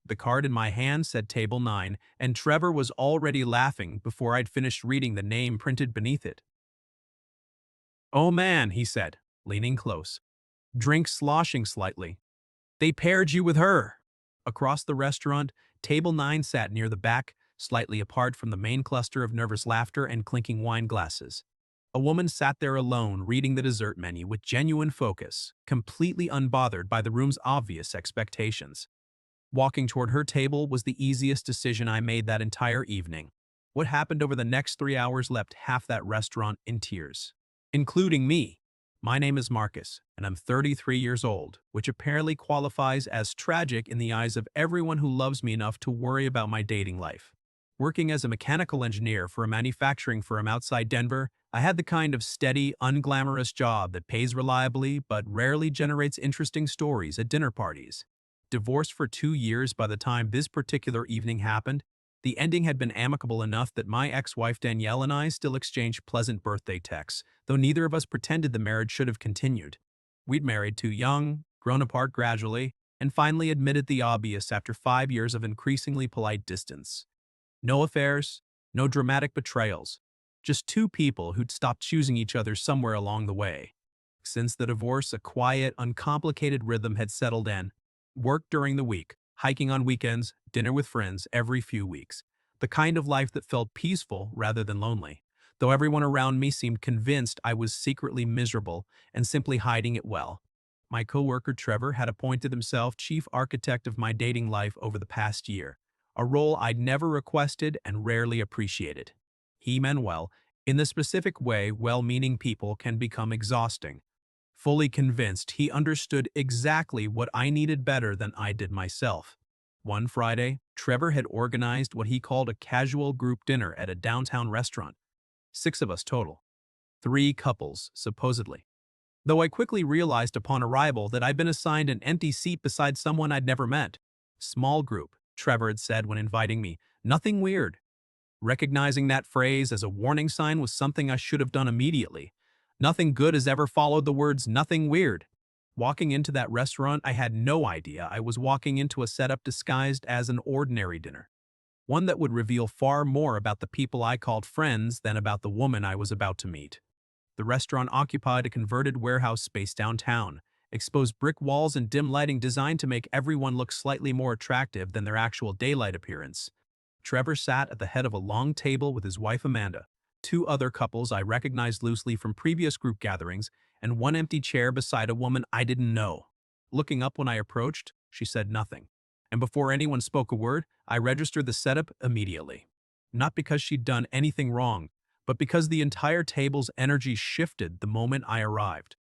The card in my hand said Table 9, and Trevor was already laughing before I'd finished reading the name printed beneath it. "Oh man," he said, leaning close, drink sloshing slightly. "They paired you with her." Across the restaurant, Table 9 sat near the back, slightly apart from the main cluster of nervous laughter and clinking wine glasses. A woman sat there alone, reading the dessert menu with genuine focus, completely unbothered by the room's obvious expectations. Walking toward her table was the easiest decision I made that entire evening. What happened over the next 3 hours left half that restaurant in tears, including me. My name is Marcus, and I'm 33 years old, which apparently qualifies as tragic in the eyes of everyone who loves me enough to worry about my dating life. Working as a mechanical engineer for a manufacturing firm outside Denver, I had the kind of steady, unglamorous job that pays reliably but rarely generates interesting stories at dinner parties. Divorced for 2 years by the time this particular evening happened, the ending had been amicable enough that my ex-wife Danielle and I still exchanged pleasant birthday texts, though neither of us pretended the marriage should have continued. We'd married too young, grown apart gradually, and finally admitted the obvious after 5 years of increasingly polite distance. No affairs, no dramatic betrayals, just two people who'd stopped choosing each other somewhere along the way. Since the divorce, a quiet, uncomplicated rhythm had settled in. Work during the week, hiking on weekends, dinner with friends every few weeks. The kind of life that felt peaceful rather than lonely, though everyone around me seemed convinced I was secretly miserable and simply hiding it well. My coworker Trevor had appointed himself chief architect of my dating life over the past year, a role I'd never requested and rarely appreciated. He meant well, in the specific way well-meaning people can become exhausting. Fully convinced he understood exactly what I needed better than I did myself. One Friday, Trevor had organized what he called a casual group dinner at a downtown restaurant. 6 of us total. 3 couples, supposedly. Though I quickly realized upon arrival that I'd been assigned an empty seat beside someone I'd never met. Small group, Trevor had said when inviting me. Nothing weird. Recognizing that phrase as a warning sign was something I should have done immediately. Nothing good has ever followed the words "nothing weird." Walking into that restaurant, I had no idea I was walking into a setup disguised as an ordinary dinner. One that would reveal far more about the people I called friends than about the woman I was about to meet. The restaurant occupied a converted warehouse space downtown, exposed brick walls and dim lighting designed to make everyone look slightly more attractive than their actual daylight appearance. Trevor sat at the head of a long table with his wife Amanda, 2 other couples I recognized loosely from previous group gatherings, and one empty chair beside a woman I didn't know. Looking up when I approached, she said nothing. And before anyone spoke a word, I registered the setup immediately. Not because she'd done anything wrong, but because the entire table's energy shifted the moment I arrived.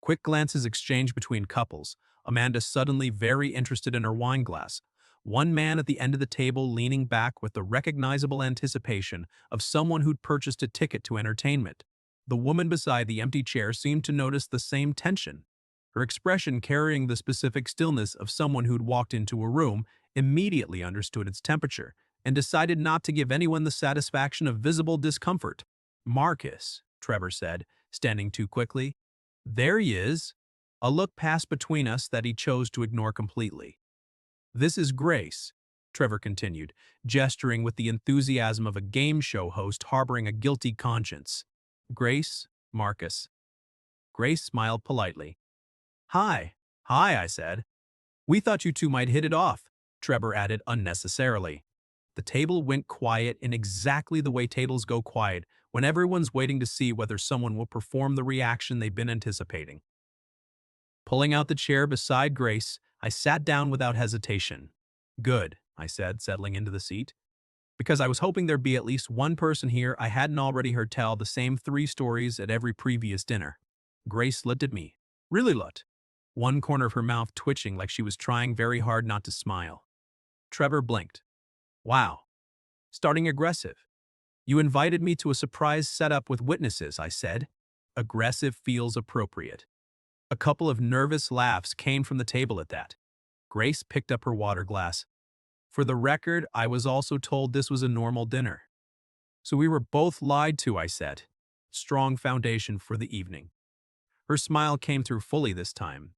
Quick glances exchanged between couples, Amanda suddenly very interested in her wine glass. One man at the end of the table leaning back with the recognizable anticipation of someone who'd purchased a ticket to entertainment. The woman beside the empty chair seemed to notice the same tension. Her expression carrying the specific stillness of someone who'd walked into a room, immediately understood its temperature, and decided not to give anyone the satisfaction of visible discomfort. "Marcus," Trevor said, standing too quickly. "There he is." A look passed between us that he chose to ignore completely. "This is Grace," Trevor continued, gesturing with the enthusiasm of a game show host harboring a guilty conscience. "Grace, Marcus." Grace smiled politely. "Hi." "Hi," I said. "We thought you two might hit it off," Trevor added unnecessarily. The table went quiet in exactly the way tables go quiet when everyone's waiting to see whether someone will perform the reaction they've been anticipating. Pulling out the chair beside Grace, I sat down without hesitation. "Good," I said, settling into the seat, because I was hoping there'd be at least one person here I hadn't already heard tell the same 3 stories at every previous dinner. Grace looked at me. Really looked. One corner of her mouth twitching like she was trying very hard not to smile. Trevor blinked. "Wow. Starting aggressive. You invited me to a surprise setup with witnesses," I said. Aggressive feels appropriate. A couple of nervous laughs came from the table at that. Grace picked up her water glass. "For the record, I was also told this was a normal dinner." "So we were both lied to," I said. Strong foundation for the evening. Her smile came through fully this time.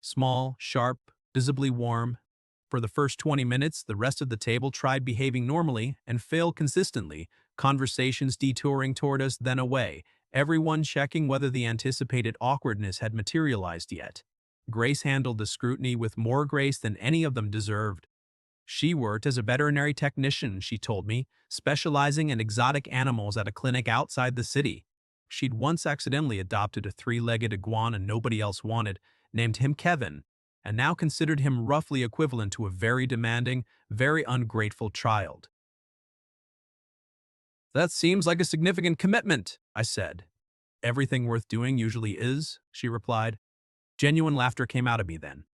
Small, sharp, visibly warm. For the first 20 minutes, the rest of the table tried behaving normally and failed consistently, conversations detouring toward us, then away, everyone checking whether the anticipated awkwardness had materialized yet. Grace handled the scrutiny with more grace than any of them deserved. She worked as a veterinary technician, she told me, specializing in exotic animals at a clinic outside the city. She'd once accidentally adopted a three-legged iguana nobody else wanted, named him Kevin, and now considered him roughly equivalent to a very demanding, very ungrateful child. That seems like a significant commitment, I said. Everything worth doing usually is, she replied. Genuine laughter came out of me then.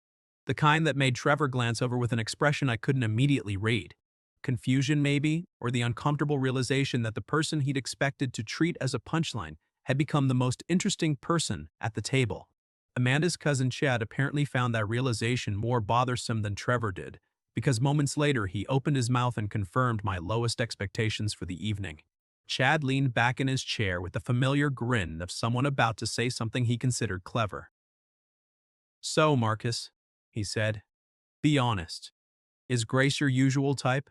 The kind that made Trevor glance over with an expression I couldn't immediately read. Confusion, maybe, or the uncomfortable realization that the person he'd expected to treat as a punchline had become the most interesting person at the table. Amanda's cousin Chad apparently found that realization more bothersome than Trevor did, because moments later he opened his mouth and confirmed my lowest expectations for the evening. Chad leaned back in his chair with the familiar grin of someone about to say something he considered clever. So, Marcus, he said, be honest. Is Grace your usual type?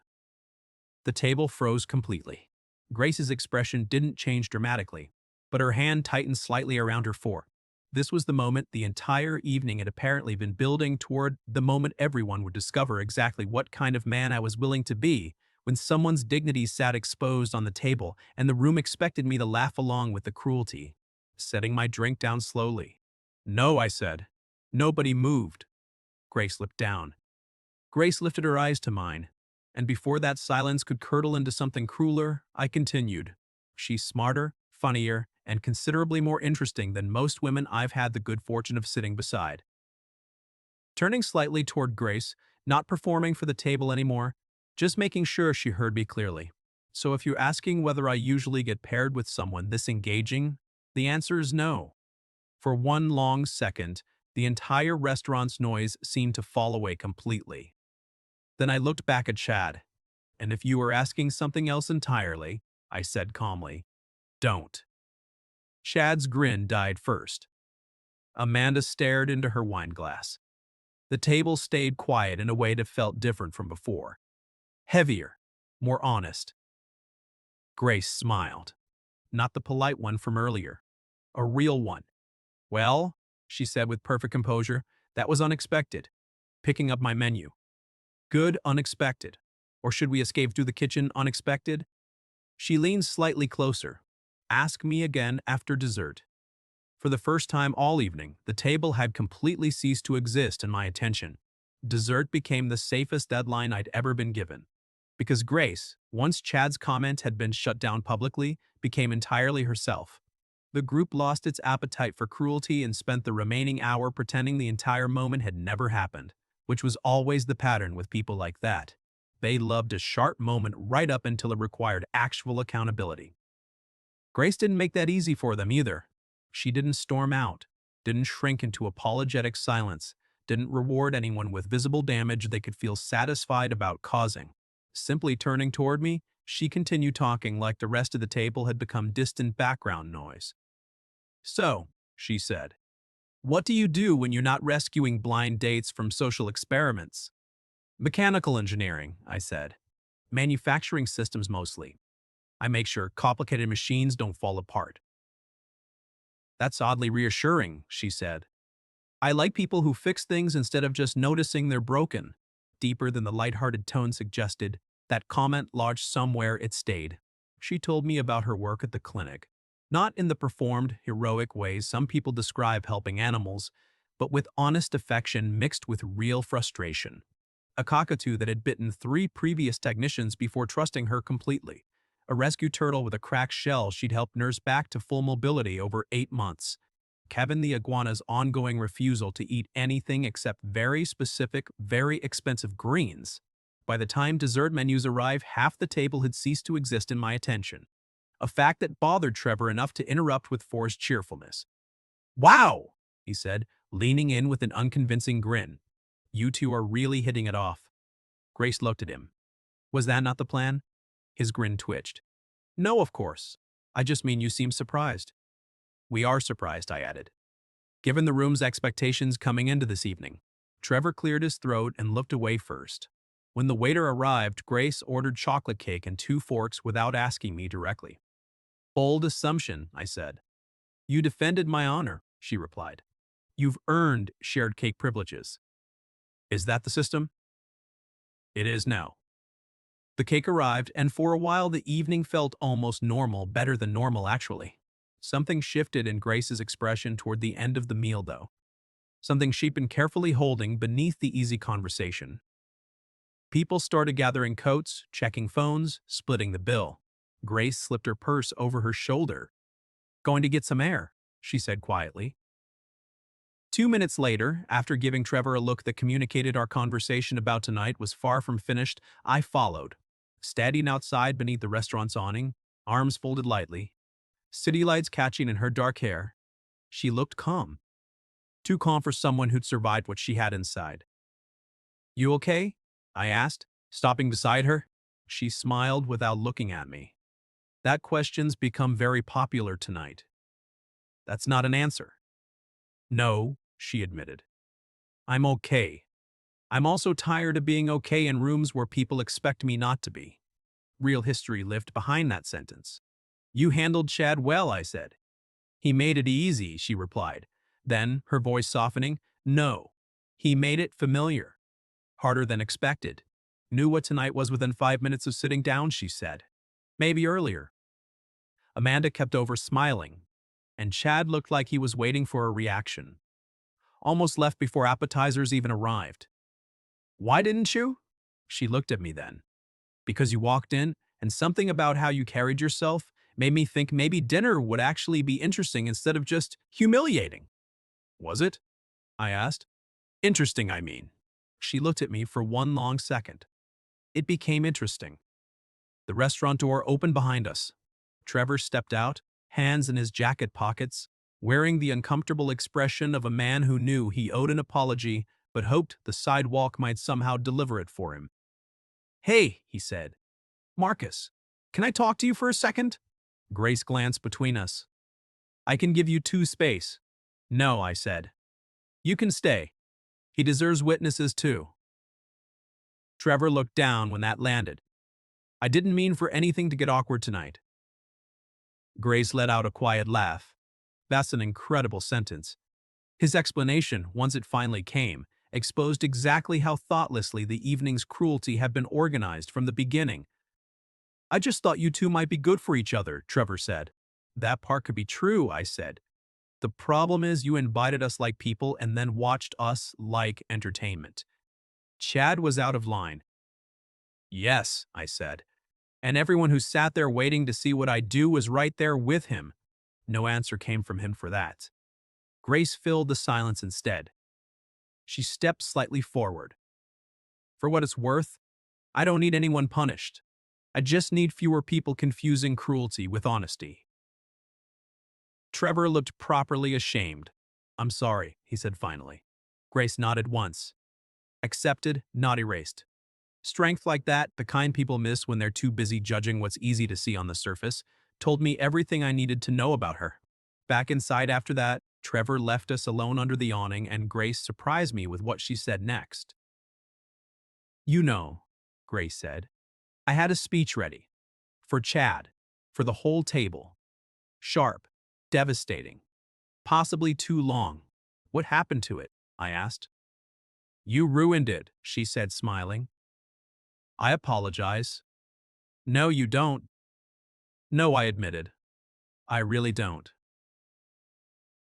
The table froze completely. Grace's expression didn't change dramatically, but her hand tightened slightly around her fork. This was the moment the entire evening had apparently been building toward, the moment everyone would discover exactly what kind of man I was willing to be, when someone's dignity sat exposed on the table and the room expected me to laugh along with the cruelty. Setting my drink down slowly. No, I said. Nobody moved. Grace looked down. Grace lifted her eyes to mine, and before that silence could curdle into something crueler, I continued. She's smarter, funnier, and considerably more interesting than most women I've had the good fortune of sitting beside. Turning slightly toward Grace, not performing for the table anymore, just making sure she heard me clearly. So if you're asking whether I usually get paired with someone this engaging, the answer is no. For one long second, the entire restaurant's noise seemed to fall away completely. Then I looked back at Chad. And if you were asking something else entirely, I said calmly, don't. Chad's grin died first. Amanda stared into her wine glass. The table stayed quiet in a way that felt different from before. Heavier, more honest. Grace smiled. Not the polite one from earlier. A real one. Well, she said with perfect composure, that was unexpected. Picking up my menu. Good unexpected. Or should we escape through the kitchen unexpected? She leaned slightly closer. Ask me again after dessert. For the first time all evening, the table had completely ceased to exist in my attention. Dessert became the safest deadline I'd ever been given. Because Grace, once Chad's comment had been shut down publicly, became entirely herself. The group lost its appetite for cruelty and spent the remaining hour pretending the entire moment had never happened, which was always the pattern with people like that. They loved a sharp moment right up until it required actual accountability. Grace didn't make that easy for them either. She didn't storm out, didn't shrink into apologetic silence, didn't reward anyone with visible damage they could feel satisfied about causing. Simply turning toward me, she continued talking like the rest of the table had become distant background noise. So, she said, what do you do when you're not rescuing blind dates from social experiments? Mechanical engineering, I said. Manufacturing systems mostly. I make sure complicated machines don't fall apart. That's oddly reassuring, she said. I like people who fix things instead of just noticing they're broken. Deeper than the lighthearted tone suggested, that comment lodged somewhere it stayed. She told me about her work at the clinic. Not in the performed, heroic ways some people describe helping animals, but with honest affection mixed with real frustration. A cockatoo that had bitten 3 previous technicians before trusting her completely. A rescue turtle with a cracked shell she'd helped nurse back to full mobility over 8 months. Kevin the iguana's ongoing refusal to eat anything except very specific, very expensive greens. By the time dessert menus arrived, half the table had ceased to exist in my attention. A fact that bothered Trevor enough to interrupt with forced cheerfulness. Wow, he said, leaning in with an unconvincing grin. You two are really hitting it off. Grace looked at him. Was that not the plan? His grin twitched. No, of course. I just mean you seem surprised. We are surprised, I added. Given the room's expectations coming into this evening. Trevor cleared his throat and looked away first. When the waiter arrived, Grace ordered chocolate cake and 2 forks without asking me directly. Bold assumption, I said. You defended my honor, she replied. You've earned shared cake privileges. Is that the system? It is now. The cake arrived, and for a while the evening felt almost normal, better than normal actually. Something shifted in Grace's expression toward the end of the meal, though. Something she'd been carefully holding beneath the easy conversation. People started gathering coats, checking phones, splitting the bill. Grace slipped her purse over her shoulder. Going to get some air, she said quietly. 2 minutes later, after giving Trevor a look that communicated our conversation about tonight was far from finished, I followed. Standing outside beneath the restaurant's awning, arms folded lightly, city lights catching in her dark hair, she looked calm. Too calm for someone who'd survived what she had inside. You okay? I asked, stopping beside her. She smiled without looking at me. That question's become very popular tonight. That's not an answer. No, she admitted. I'm okay. I'm also tired of being okay in rooms where people expect me not to be. Real history lived behind that sentence. You handled Chad well, I said. He made it easy, she replied. Then, her voice softening, no. He made it familiar. Harder than expected. Knew what tonight was within 5 minutes of sitting down, she said. Maybe earlier. Amanda kept over smiling, and Chad looked like he was waiting for a reaction. Almost left before appetizers even arrived. Why didn't you? She looked at me then. Because you walked in, and something about how you carried yourself made me think maybe dinner would actually be interesting instead of just humiliating. Was it? I asked. Interesting, I mean. She looked at me for one long second. It became interesting. The restaurant door opened behind us. Trevor stepped out, hands in his jacket pockets, wearing the uncomfortable expression of a man who knew he owed an apology but hoped the sidewalk might somehow deliver it for him. Hey, he said. Marcus, can I talk to you for a second? Grace glanced between us. I can give you 2 space. No, I said. You can stay. He deserves witnesses too. Trevor looked down when that landed. I didn't mean for anything to get awkward tonight. Grace let out a quiet laugh. That's an incredible sentence. His explanation, once it finally came, exposed exactly how thoughtlessly the evening's cruelty had been organized from the beginning. I just thought you two might be good for each other, Trevor said. That part could be true, I said. The problem is you invited us like people and then watched us like entertainment. Chad was out of line. Yes, I said. And everyone who sat there waiting to see what I'd do was right there with him. No answer came from him for that. Grace filled the silence instead. She stepped slightly forward. For what it's worth, I don't need anyone punished. I just need fewer people confusing cruelty with honesty. Trevor looked properly ashamed. I'm sorry, he said finally. Grace nodded once. Accepted, not erased. Strength like that, the kind people miss when they're too busy judging what's easy to see on the surface, told me everything I needed to know about her. Back inside after that, Trevor left us alone under the awning and Grace surprised me with what she said next. You know, Grace said, I had a speech ready. For Chad. For the whole table. Sharp. Devastating. Possibly too long. What happened to it? I asked. You ruined it, she said, smiling. I apologize. No, you don't. No, I admitted. I really don't.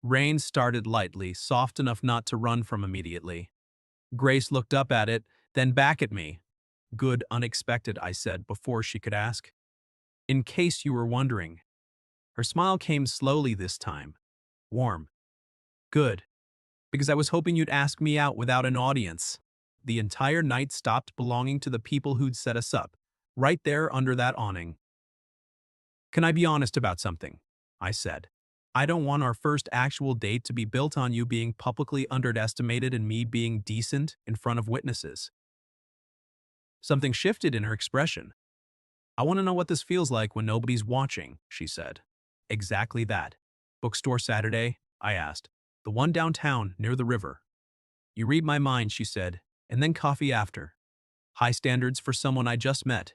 Rain started lightly, soft enough not to run from immediately. Grace looked up at it, then back at me. Good, unexpected, I said before she could ask. In case you were wondering. Her smile came slowly this time. Warm. Good. Because I was hoping you'd ask me out without an audience. The entire night stopped belonging to the people who'd set us up, right there under that awning. Can I be honest about something? I said. I don't want our first actual date to be built on you being publicly underestimated and me being decent in front of witnesses. Something shifted in her expression. I want to know what this feels like when nobody's watching, she said. Exactly that. Bookstore Saturday? I asked. The one downtown, near the river. You read my mind, she said, and then coffee after. High standards for someone I just met.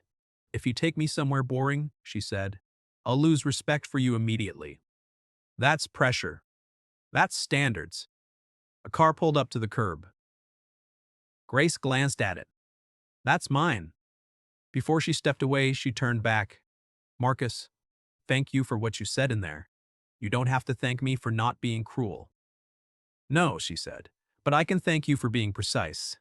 If you take me somewhere boring, she said, I'll lose respect for you immediately. That's pressure. That's standards. A car pulled up to the curb. Grace glanced at it. That's mine. Before she stepped away, she turned back. Marcus, thank you for what you said in there. You don't have to thank me for not being cruel. No, she said, but I can thank you for being precise.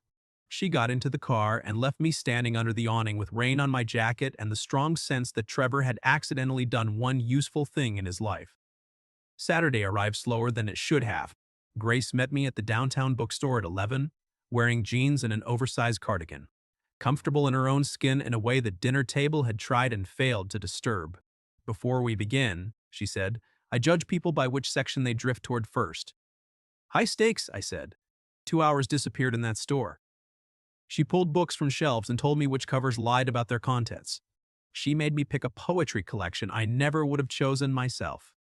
She got into the car and left me standing under the awning with rain on my jacket and the strong sense that Trevor had accidentally done one useful thing in his life. Saturday arrived slower than it should have. Grace met me at the downtown bookstore at 11, wearing jeans and an oversized cardigan, comfortable in her own skin in a way the dinner table had tried and failed to disturb. Before we begin, she said, I judge people by which section they drift toward first. High stakes, I said. 2 hours disappeared in that store. She pulled books from shelves and told me which covers lied about their contents. She made me pick a poetry collection I never would have chosen myself.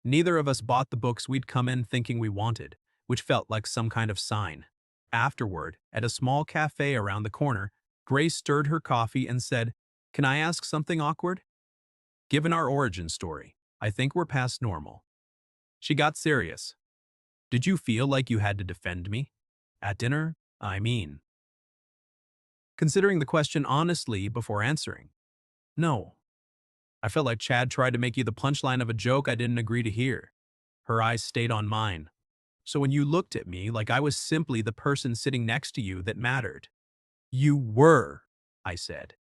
Neither of us bought the books we'd come in thinking we wanted, which felt like some kind of sign. Afterward, at a small cafe around the corner, Grace stirred her coffee and said, Can I ask something awkward? Given our origin story, I think we're past normal. She got serious. Did you feel like you had to defend me? At dinner, I mean. Considering the question honestly before answering. No. I felt like Chad tried to make you the punchline of a joke I didn't agree to hear. Her eyes stayed on mine. So when you looked at me like I was simply the person sitting next to you that mattered. You were, I said.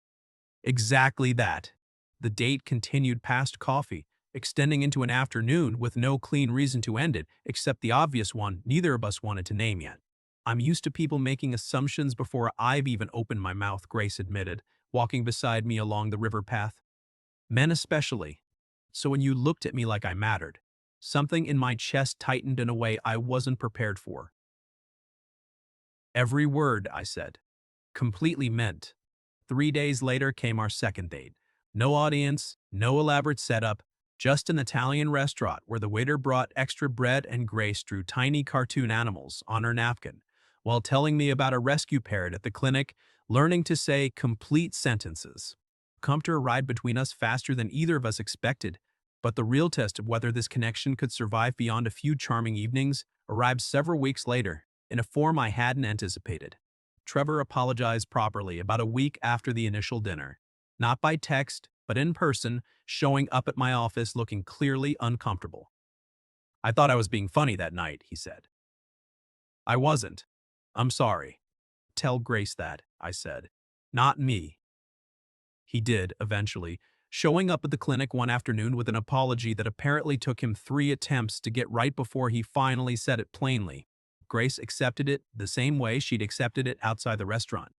Exactly that. The date continued past coffee, extending into an afternoon with no clean reason to end it, except the obvious one neither of us wanted to name yet. I'm used to people making assumptions before I've even opened my mouth, Grace admitted, walking beside me along the river path. Men especially. So when you looked at me like I mattered, something in my chest tightened in a way I wasn't prepared for. Every word, I said. Completely meant. 3 days later came our second date. No audience, no elaborate setup, just an Italian restaurant where the waiter brought extra bread and Grace drew tiny cartoon animals on her napkin, while telling me about a rescue parrot at the clinic, learning to say complete sentences. Come to a ride between us faster than either of us expected, but the real test of whether this connection could survive beyond a few charming evenings arrived several weeks later, in a form I hadn't anticipated. Trevor apologized properly about a week after the initial dinner. Not by text, but in person, showing up at my office looking clearly uncomfortable. I thought I was being funny that night, he said. I wasn't. I'm sorry. Tell Grace that, I said. Not me. He did, eventually, showing up at the clinic one afternoon with an apology that apparently took him 3 attempts to get right before he finally said it plainly. Grace accepted it the same way she'd accepted it outside the restaurant.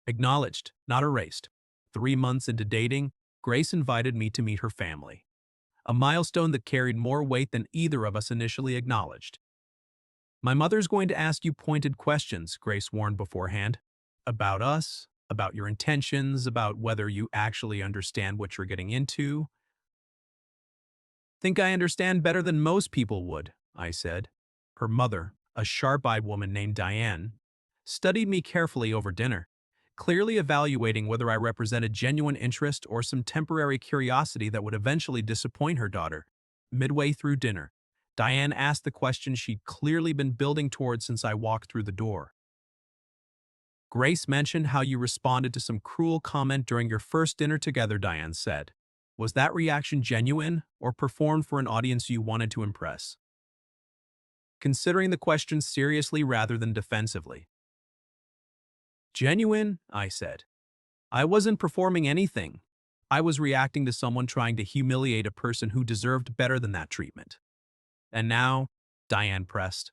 Acknowledged, not erased. 3 months into dating, Grace invited me to meet her family. A milestone that carried more weight than either of us initially acknowledged. My mother's going to ask you pointed questions, Grace warned beforehand. About us, about your intentions, about whether you actually understand what you're getting into. Think I understand better than most people would, I said. Her mother, a sharp-eyed woman named Diane, studied me carefully over dinner, clearly evaluating whether I represented genuine interest or some temporary curiosity that would eventually disappoint her daughter. Midway through dinner, Diane asked the question she'd clearly been building towards since I walked through the door. Grace mentioned how you responded to some cruel comment during your first dinner together, Diane said. Was that reaction genuine or performed for an audience you wanted to impress? Considering the question seriously rather than defensively. Genuine, I said. I wasn't performing anything. I was reacting to someone trying to humiliate a person who deserved better than that treatment. And now, Diane pressed.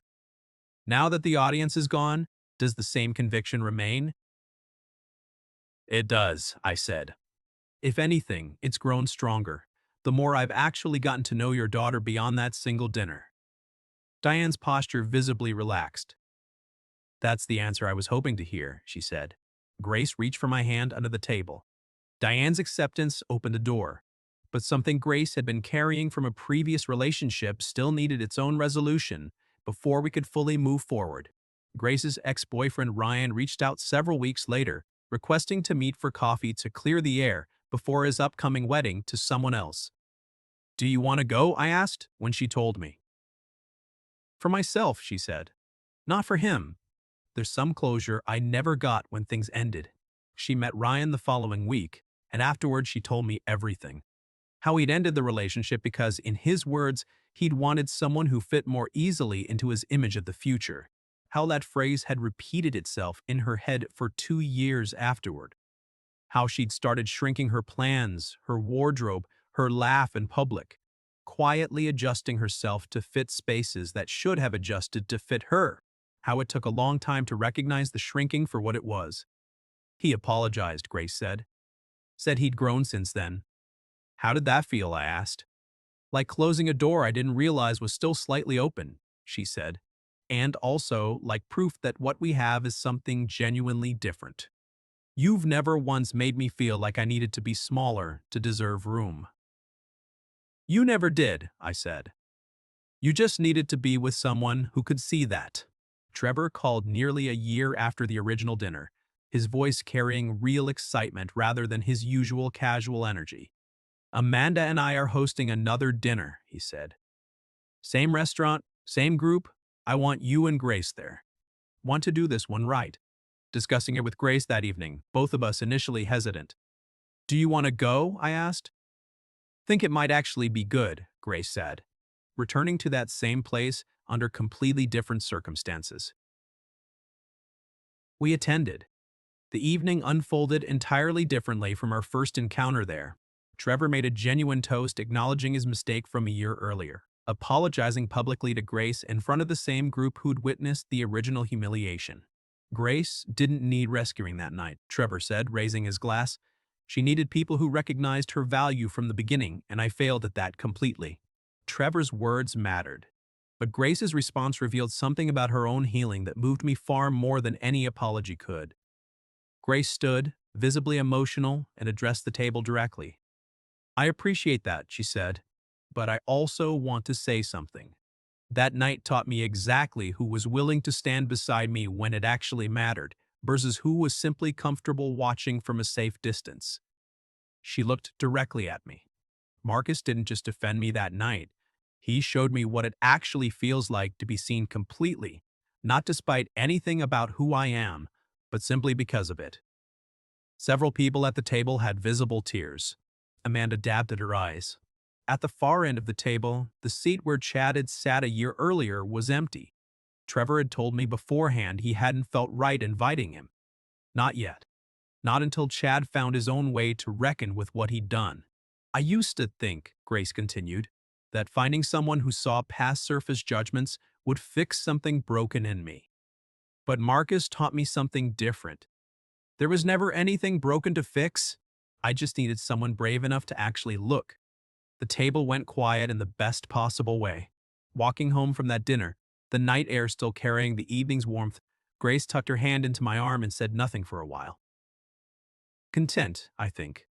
Now that the audience is gone, does the same conviction remain? It does, I said. If anything, it's grown stronger, the more I've actually gotten to know your daughter beyond that single dinner. Diane's posture visibly relaxed. That's the answer I was hoping to hear, she said. Grace reached for my hand under the table. Diane's acceptance opened a door, but something Grace had been carrying from a previous relationship still needed its own resolution before we could fully move forward. Grace's ex-boyfriend Ryan reached out several weeks later, requesting to meet for coffee to clear the air before his upcoming wedding to someone else. "Do you want to go?" I asked when she told me. "For myself," she said. "Not for him." There's some closure I never got when things ended. She met Ryan the following week, and afterwards she told me everything. How he'd ended the relationship because, in his words, he'd wanted someone who fit more easily into his image of the future. How that phrase had repeated itself in her head for 2 years afterward. How she'd started shrinking her plans, her wardrobe, her laugh in public, quietly adjusting herself to fit spaces that should have adjusted to fit her. How it took a long time to recognize the shrinking for what it was. He apologized, Grace said. Said he'd grown since then. How did that feel, I asked. Like closing a door I didn't realize was still slightly open, she said. And also like proof that what we have is something genuinely different. You've never once made me feel like I needed to be smaller to deserve room. You never did, I said. You just needed to be with someone who could see that. Trevor called nearly a year after the original dinner, his voice carrying real excitement rather than his usual casual energy. Amanda and I are hosting another dinner, he said. Same restaurant, same group. I want you and Grace there. Want to do this one right. Discussing it with Grace that evening, both of us initially hesitant. Do you want to go? I asked. Think it might actually be good, Grace said, returning to that same place under completely different circumstances. We attended. The evening unfolded entirely differently from our first encounter there. Trevor made a genuine toast acknowledging his mistake from a year earlier, apologizing publicly to Grace in front of the same group who'd witnessed the original humiliation. Grace didn't need rescuing that night, Trevor said, raising his glass. She needed people who recognized her value from the beginning, and I failed at that completely. Trevor's words mattered, but Grace's response revealed something about her own healing that moved me far more than any apology could. Grace stood, visibly emotional, and addressed the table directly. I appreciate that, she said, but I also want to say something. That night taught me exactly who was willing to stand beside me when it actually mattered, versus who was simply comfortable watching from a safe distance. She looked directly at me. Marcus didn't just defend me that night. He showed me what it actually feels like to be seen completely, not despite anything about who I am, but simply because of it. Several people at the table had visible tears. Amanda dabbed at her eyes. At the far end of the table, the seat where Chad had sat a year earlier was empty. Trevor had told me beforehand he hadn't felt right inviting him. Not yet. Not until Chad found his own way to reckon with what he'd done. I used to think, Grace continued, that finding someone who saw past surface judgments would fix something broken in me. But Marcus taught me something different. There was never anything broken to fix. I just needed someone brave enough to actually look. The table went quiet in the best possible way. Walking home from that dinner, the night air still carrying the evening's warmth, Grace tucked her hand into my arm and said nothing for a while. Content, I think,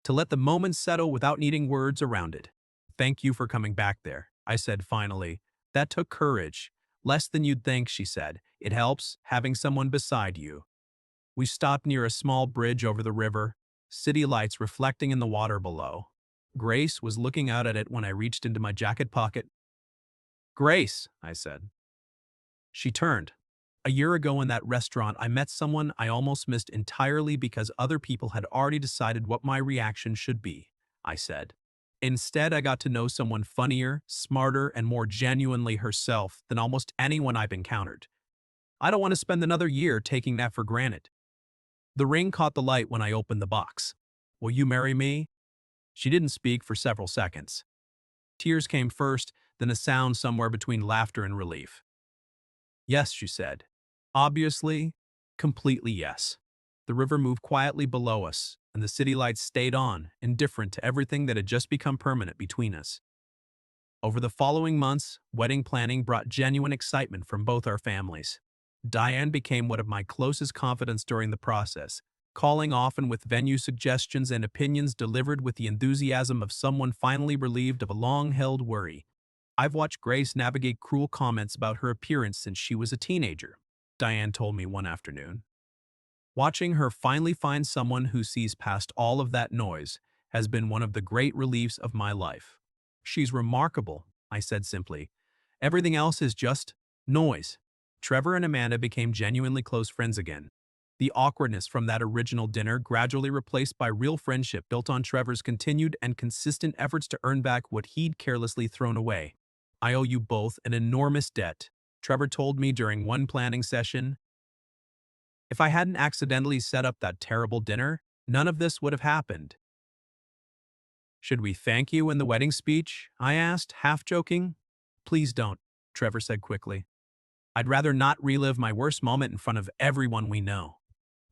to let the moment settle without needing words around it. Thank you for coming back there, I said finally. That took courage. Less than you'd think, she said. It helps, having someone beside you. We stopped near a small bridge over the river, city lights reflecting in the water below. Grace was looking out at it when I reached into my jacket pocket. Grace, I said. She turned. A year ago in that restaurant, I met someone I almost missed entirely because other people had already decided what my reaction should be, I said. Instead, I got to know someone funnier, smarter, and more genuinely herself than almost anyone I've encountered. I don't want to spend another year taking that for granted. The ring caught the light when I opened the box. Will you marry me? She didn't speak for several seconds. Tears came first, then a sound somewhere between laughter and relief. Yes, she said. Obviously, completely yes. The river moved quietly below us, and the city lights stayed on, indifferent to everything that had just become permanent between us. Over the following months, wedding planning brought genuine excitement from both our families. Diane became one of my closest confidants during the process, calling often with venue suggestions and opinions delivered with the enthusiasm of someone finally relieved of a long-held worry. I've watched Grace navigate cruel comments about her appearance since she was a teenager. Diane told me one afternoon. Watching her finally find someone who sees past all of that noise has been one of the great reliefs of my life. She's remarkable, I said simply. Everything else is just noise. Trevor and Amanda became genuinely close friends again. The awkwardness from that original dinner gradually replaced by real friendship built on Trevor's continued and consistent efforts to earn back what he'd carelessly thrown away. I owe you both an enormous debt, Trevor told me during one planning session. If I hadn't accidentally set up that terrible dinner, none of this would have happened. Should we thank you in the wedding speech? I asked, half joking. Please don't, Trevor said quickly. I'd rather not relive my worst moment in front of everyone we know.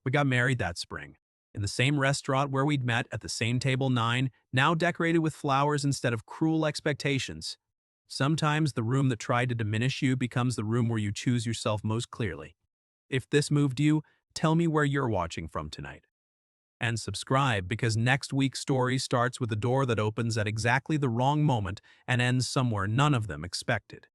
We got married that spring, in the same restaurant where we'd met at the same table 9, now decorated with flowers instead of cruel expectations. Sometimes the room that tried to diminish you becomes the room where you choose yourself most clearly. If this moved you, tell me where you're watching from tonight. And subscribe because next week's story starts with a door that opens at exactly the wrong moment and ends somewhere none of them expected.